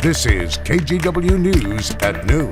This is KGW News at noon.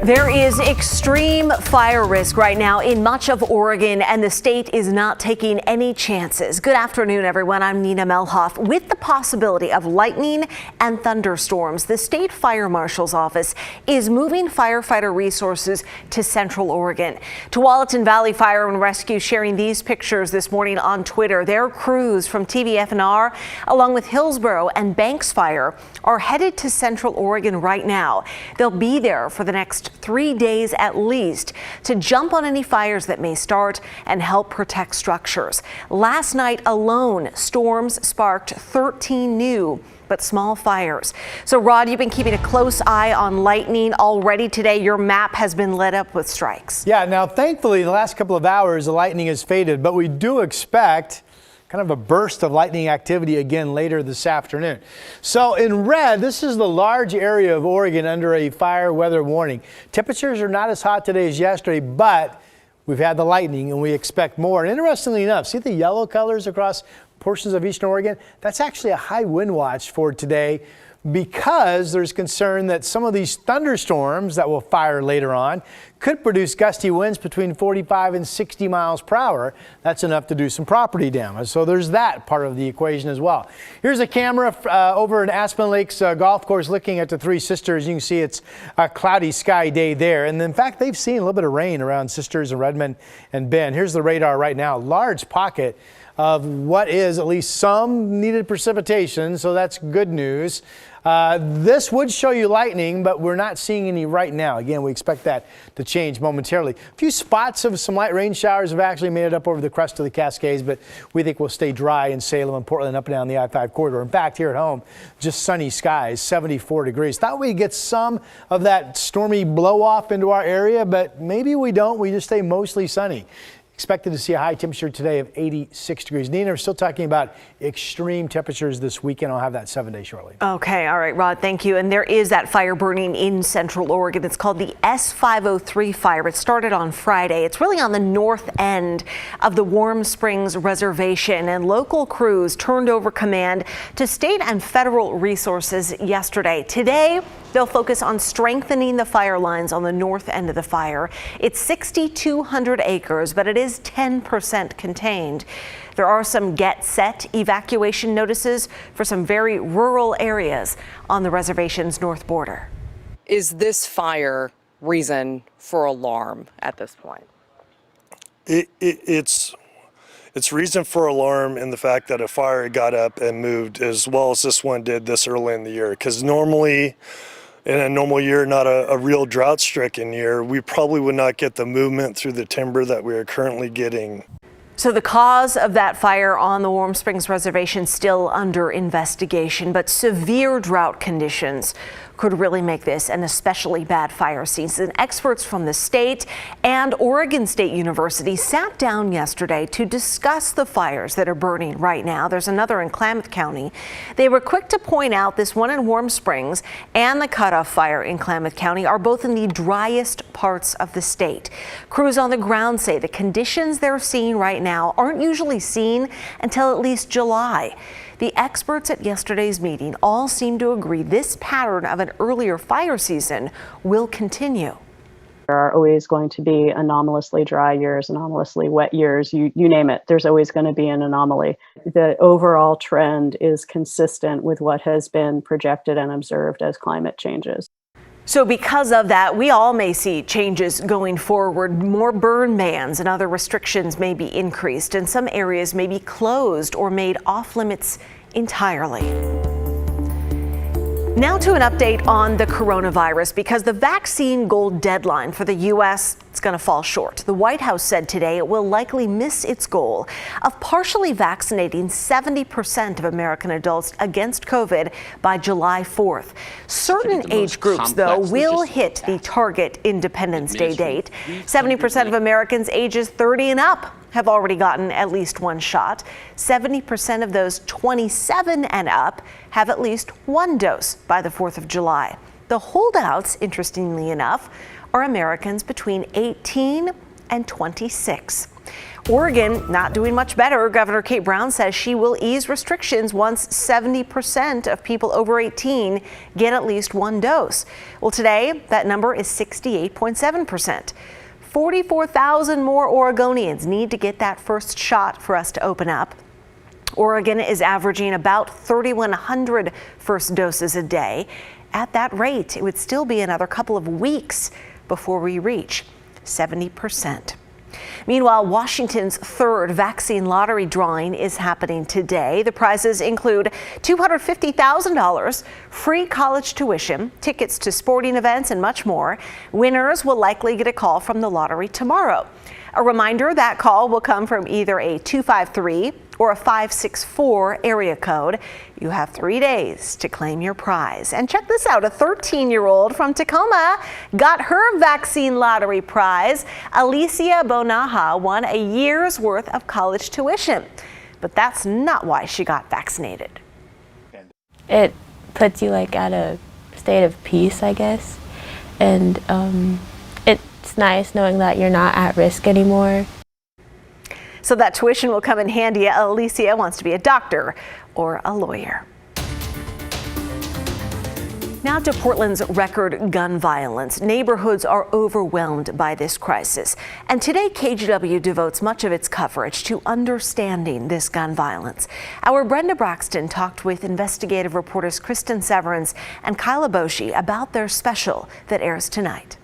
There is extreme fire risk right now in much of Oregon, and the state is not taking any chances. Good afternoon, everyone. I'm Nina Melhoff. With the possibility of lightning and thunderstorms, the state fire marshal's office is moving firefighter resources to Central Oregon. Tualatin Valley Fire and Rescue sharing these pictures this morning on Twitter. Their crews from TVFNR, along with Hillsborough and Banks Fire, are headed to Central Oregon right now. They'll be there for the next 3 days at least to jump on any fires that may start and help protect structures. Last night alone, storms sparked 13 new but small fires. So Rod, you've been keeping a close eye on lightning already today. Your map has been lit up with strikes. Yeah, now thankfully the last couple of hours the lightning has faded, but we do expect kind of a burst of lightning activity again later this afternoon. So in red, this is the large area of Oregon under a fire weather warning. Temperatures are not as hot today as yesterday, but we've had the lightning and we expect more. And interestingly enough, see the yellow colors across portions of eastern Oregon? That's actually a high wind watch for today, because there's concern that some of these thunderstorms that will fire later on could produce gusty winds between 45 and 60 miles per hour. That's enough to do some property damage. So there's that part of the equation as well. Here's a camera over in Aspen Lakes golf course looking at the Three Sisters. You can see it's a cloudy sky day there. And in fact, they've seen a little bit of rain around Sisters and Redmond and Bend. Here's the radar right now. Large pocket of what is at least some needed precipitation, so that's good news. This would show you lightning, but we're not seeing any right now. Again, we expect that to change momentarily. A few spots of some light rain showers have actually made it up over the crest of the Cascades, but we think we'll stay dry in Salem and Portland up and down the I-5 corridor. In fact, here at home, just sunny skies, 74 degrees. Thought we'd get some of that stormy blow off into our area, but maybe we don't. We just stay mostly sunny. Expected to see a high temperature today of 86 degrees. Nina, we're still talking about extreme temperatures this weekend. I'll have that 7 day shortly. Okay. All right, Rod. Thank you. And there is that fire burning in Central Oregon. It's called the S503 fire. It started on Friday. It's really on the north end of the Warm Springs Reservation, and local crews turned over command to state and federal resources yesterday. Today, they'll focus on strengthening the fire lines on the north end of the fire. It's 6,200 acres, but it is 10% contained. There are some get set evacuation notices for some very rural areas on the reservation's north border. Is this fire reason for alarm at this point? It's reason for alarm in the fact that a fire got up and moved as well as this one did this early in the year. Because normally, in a normal year, not a real drought-stricken year, we probably would not get the movement through the timber that we are currently getting. So the cause of that fire on the Warm Springs Reservation still under investigation, but severe drought conditions could really make this an especially bad fire season. Experts from the state and Oregon State University sat down yesterday to discuss the fires that are burning right now. There's another in Klamath County. They were quick to point out this one in Warm Springs and the Cutoff fire in Klamath County are both in the driest parts of the state. Crews on the ground say the conditions they're seeing right now aren't usually seen until at least July. The experts at yesterday's meeting all seem to agree this pattern of an earlier fire season will continue. There are always going to be anomalously dry years, anomalously wet years, you name it. There's always going to be an anomaly. The overall trend is consistent with what has been projected and observed as climate changes. So because of that, we all may see changes going forward. More burn bans and other restrictions may be increased, and some areas may be closed or made off limits entirely. Now to an update on the coronavirus, because the vaccine goal deadline for the U.S. is going to fall short. The White House said today it will likely miss its goal of partially vaccinating 70% of American adults against COVID by July 4th. Certain age groups, though, will hit the target Independence Day date. 70% of Americans ages 30 and up have already gotten at least one shot. 70% of those 27 and up have at least one dose by the 4th of July. The holdouts, interestingly enough, are Americans between 18 and 26. Oregon not doing much better. Governor Kate Brown says she will ease restrictions once 70% of people over 18 get at least one dose. Well, today that number is 68.7%. 44,000 more Oregonians need to get that first shot for us to open up. Oregon is averaging about 3,100 first doses a day. At that rate, it would still be another couple of weeks before we reach 70%. Meanwhile, Washington's third vaccine lottery drawing is happening today. The prizes include $250,000, free college tuition, tickets to sporting events, and much more. Winners will likely get a call from the lottery tomorrow. A reminder, that call will come from either a 253 or a 564 area code. You have 3 days to claim your prize. And check this out, a 13-year-old from Tacoma got her vaccine lottery prize. Alicia Bonaha won a year's worth of college tuition. But that's not why she got vaccinated. It puts you like at a state of peace, I guess. And it's nice knowing that you're not at risk anymore. So that tuition will come in handy. Alicia wants to be a doctor or a lawyer. Now to Portland's record gun violence. Neighborhoods are overwhelmed by this crisis. And today, KGW devotes much of its coverage to understanding this gun violence. Our Brenda Braxton talked with investigative reporters Kristen Severance and Kyla Boshi about their special that airs tonight.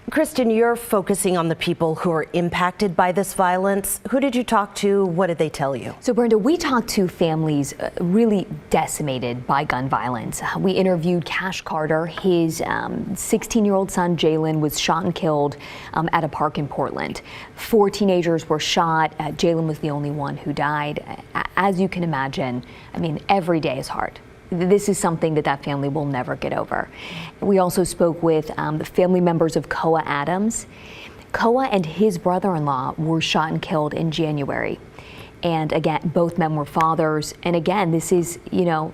Kristen, you're focusing on the people who are impacted by this violence. Who did you talk to? What did they tell you? So, Brenda, we talked to families really decimated by gun violence. We interviewed Cash Carter. His 16-year-old son, Jalen, was shot and killed at a park in Portland. 4 teenagers were shot. Jalen was the only one who died. As you can imagine, I mean, every day is hard. This is something that family will never get over. We also spoke with the family members of Koa Adams. Koa and his brother-in-law were shot and killed in January. And again, both men were fathers. And again, this is, you know,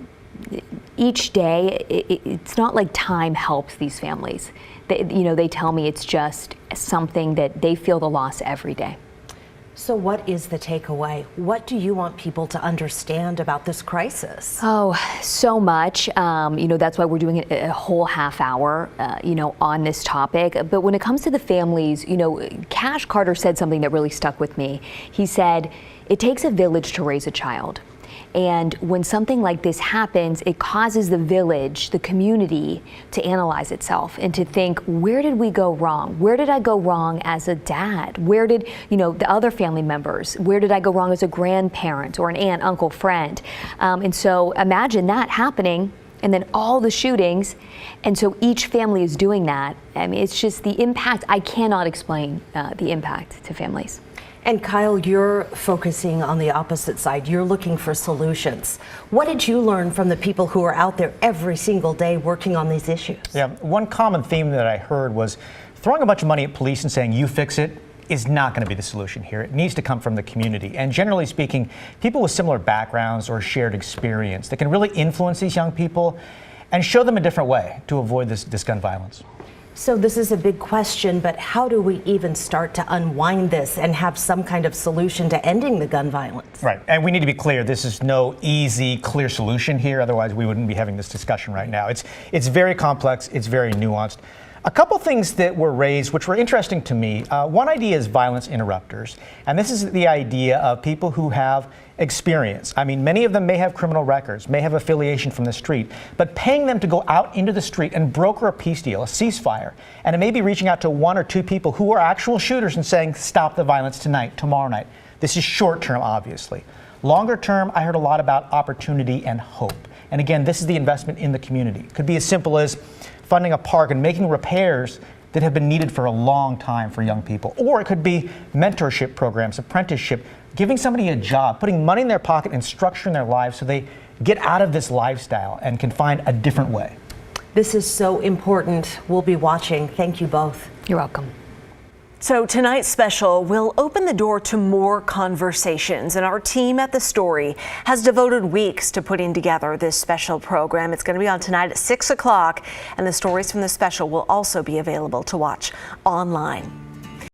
each day, it's not like time helps these families. They tell me it's just something that they feel the loss every day. So what is the takeaway? What do you want people to understand about this crisis? Oh, so much. That's why we're doing a whole half hour, on this topic. But when it comes to the families, Cash Carter said something that really stuck with me. He said, it takes a village to raise a child. And when something like this happens, it causes the village, the community, to analyze itself and to think, where did we go wrong? Where did I go wrong as a dad? Where did, the other family members, where did I go wrong as a grandparent or an aunt, uncle, friend? And so imagine that happening and then all the shootings. And so each family is doing that. I mean, it's just the impact. I cannot explain the impact to families. And Kyle, you're focusing on the opposite side. You're looking for solutions. What did you learn from the people who are out there every single day working on these issues? Yeah, one common theme that I heard was throwing a bunch of money at police and saying, you fix it, is not going to be the solution here. It needs to come from the community. And generally speaking, people with similar backgrounds or shared experience that can really influence these young people and show them a different way to avoid this gun violence. So this is a big question, but how do we even start to unwind this and have some kind of solution to ending the gun violence? Right, and we need to be clear, this is no easy, clear solution here, otherwise we wouldn't be having this discussion right now. It's very complex, it's very nuanced. A couple things that were raised which were interesting to me. One idea is violence interrupters, and this is the idea of people who have experience. I mean, many of them may have criminal records, may have affiliation from the street, but paying them to go out into the street and broker a peace deal, a ceasefire, and it may be reaching out to 1 or 2 people who are actual shooters and saying, stop the violence tonight, tomorrow night. This is short term, obviously. Longer term, I heard a lot about opportunity and hope. And again, this is the investment in the community. It could be as simple as funding a park and making repairs that have been needed for a long time for young people. Or it could be mentorship programs, apprenticeship, giving somebody a job, putting money in their pocket and structuring their lives so they get out of this lifestyle and can find a different way. This is so important. We'll be watching. Thank you both. You're welcome. So tonight's special will open the door to more conversations, and our team at The Story has devoted weeks to putting together this special program. It's going to be on tonight at 6 o'clock, and the stories from the special will also be available to watch online.